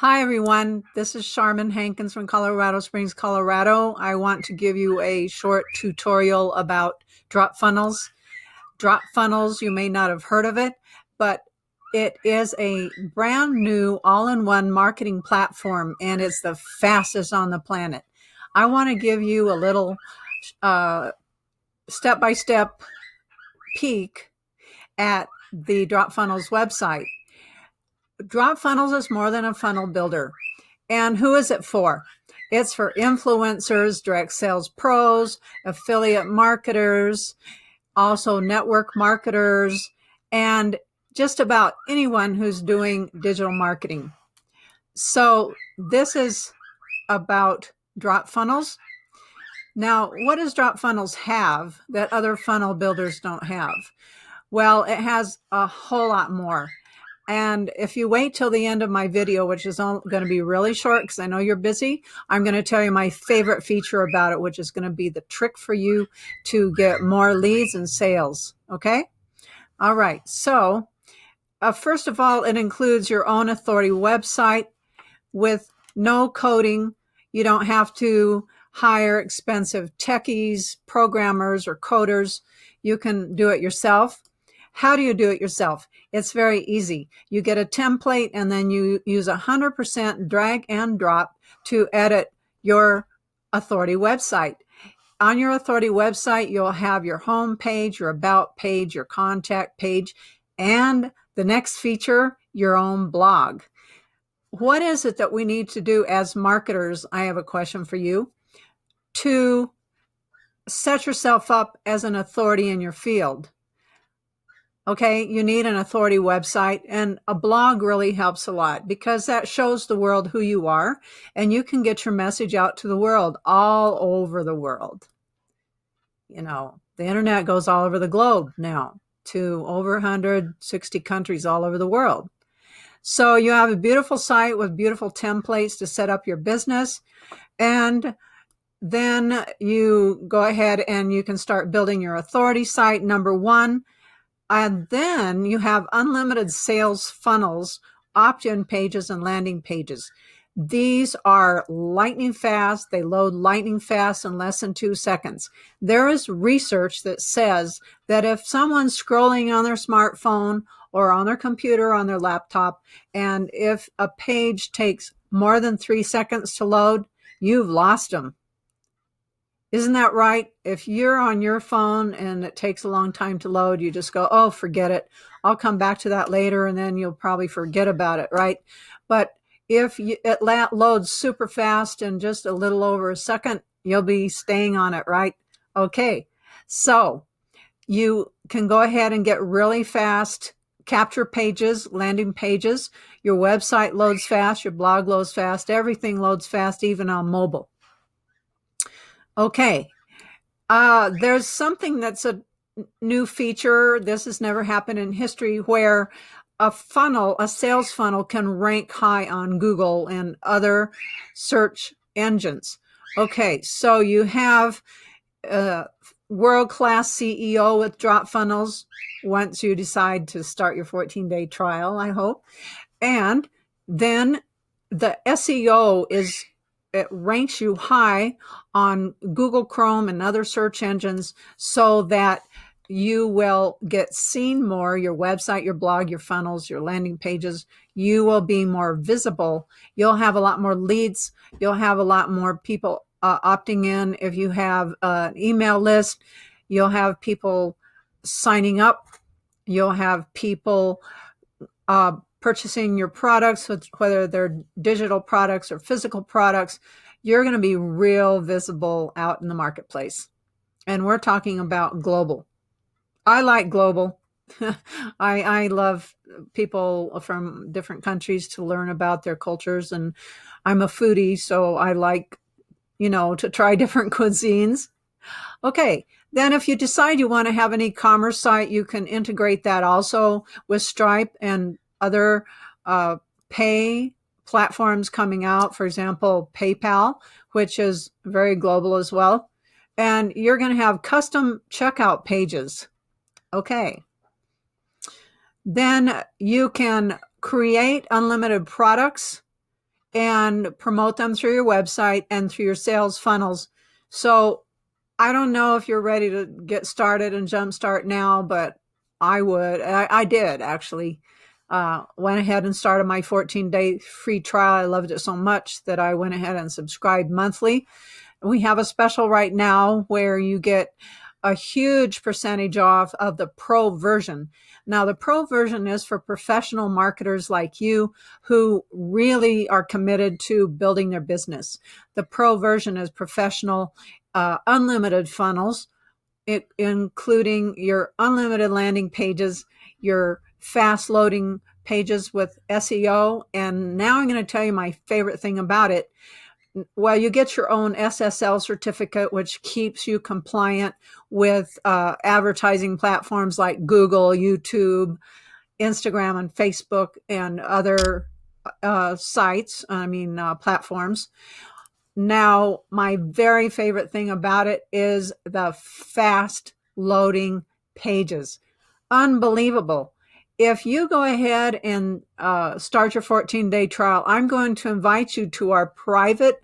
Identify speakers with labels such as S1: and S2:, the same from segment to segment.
S1: Hi, everyone. This is Charmin Hankins from Colorado Springs, Colorado. I want to give you a short tutorial about drop funnels. Drop funnels, you may not have heard of it, but it is a brand new all-in-one marketing platform, and it's the fastest on the planet. I want to give you a little step-by-step peek at the Drop Funnels website. Drop Funnels is more than a funnel builder. And who is it for? It's for influencers, direct sales pros, affiliate marketers, also network marketers, and just about anyone who's doing digital marketing. So this is about drop funnels. Now, what does drop funnels have that other funnel builders don't have? Well, it has a whole lot more. And if you wait till the end of my video, which is going to be really short because I know you're busy, I'm going to tell you my favorite feature about it, which is going to be the trick for you to get more leads and sales. Okay? All right. So first of all, it includes your own authority website with no coding. You don't have to hire expensive techies, programmers, or coders. You can do it yourself. How do you do it yourself? It's very easy. You get a template and then you use 100% drag and drop to edit your authority website. On your authority website, you'll have your home page, your about page, your contact page, and the next feature, your own blog. What is it that we need to do as marketers? I have a question for you. To set yourself up as an authority in your field. Okay, you need an authority website, and a blog really helps a lot because that shows the world who you are, and you can get your message out to the world, all over the world. You know, the internet goes all over the globe now to over 160 countries all over the world. So you have a beautiful site with beautiful templates to set up your business, and then you go ahead and you can start building your authority site, number one. And then you have unlimited sales funnels, opt-in pages, and landing pages. These are lightning fast. They load lightning fast in less than 2 seconds. There is research that says that if someone's scrolling on their smartphone or on their computer, on their laptop, and if a page takes more than 3 seconds to load, you've lost them. Isn't that right? If you're on your phone and it takes a long time to load, you just go, oh, forget it. I'll come back to that later, and then you'll probably forget about it, right? But if it loads super fast in just a little over a second, you'll be staying on it, right? Okay, so you can go ahead and get really fast capture pages, landing pages. Your website loads fast, your blog loads fast, everything loads fast, even on mobile. Okay, there's something that's a new feature. This has never happened in history where a sales funnel can rank high on Google and other search engines. Okay, so you have a world-class CEO with drop funnels once you decide to start your 14-day trial, I hope. And then the SEO it ranks you high on Google Chrome and other search engines so that you will get seen more, your website, your blog, your funnels, your landing pages. You will be more visible. You'll have a lot more leads. You'll have a lot more people opting in. If you have an email list, you'll have people signing up. You'll have people purchasing your products, whether they're digital products or physical products. You're going to be real visible out in the marketplace. And we're talking about global. I like global. I love people from different countries to learn about their cultures. And I'm a foodie, so I like, to try different cuisines. Okay, then if you decide you want to have an e-commerce site, you can integrate that also with Stripe and other pay platforms coming out, for example, PayPal, which is very global as well. And you're going to have custom checkout pages. Okay. Then you can create unlimited products and promote them through your website and through your sales funnels. So I don't know if you're ready to get started and jumpstart now, but I would. I did actually. Went ahead and started my 14-day free trial. I loved it so much that I went ahead and subscribed monthly. We have a special right now where you get a huge percentage off of the pro version. Now, the pro version is for professional marketers like you who really are committed to building their business. The pro version is professional, unlimited funnels, including your unlimited landing pages, your fast loading pages with SEO. And now I'm going to tell you my favorite thing about it. Well, you get your own SSL certificate, which keeps you compliant with advertising platforms like Google, YouTube, Instagram, and Facebook, and other platforms. Now, my very favorite thing about it is the fast loading pages. Unbelievable. If you go ahead and start your 14-day trial, I'm going to invite you to our private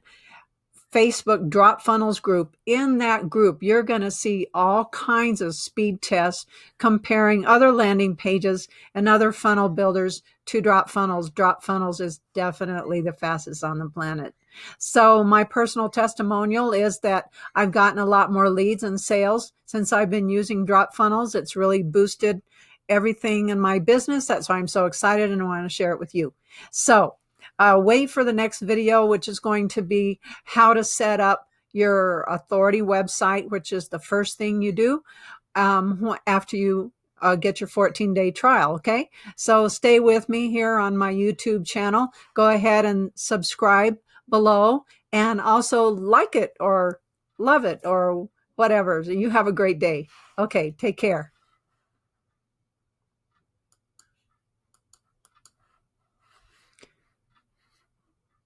S1: Facebook Drop Funnels group. In that group, you're going to see all kinds of speed tests comparing other landing pages and other funnel builders to Drop Funnels. Drop Funnels is definitely the fastest on the planet. So my personal testimonial is that I've gotten a lot more leads and sales since I've been using Drop Funnels. It's really boosted everything in my business. That's why I'm so excited and I want to share it with you. So wait for the next video, which is going to be how to set up your authority website, which is the first thing you do after you get your 14-day trial. Okay, so stay with me here on my YouTube channel. Go ahead and subscribe below, and also like it or love it or whatever. You have a great day. Okay, take care.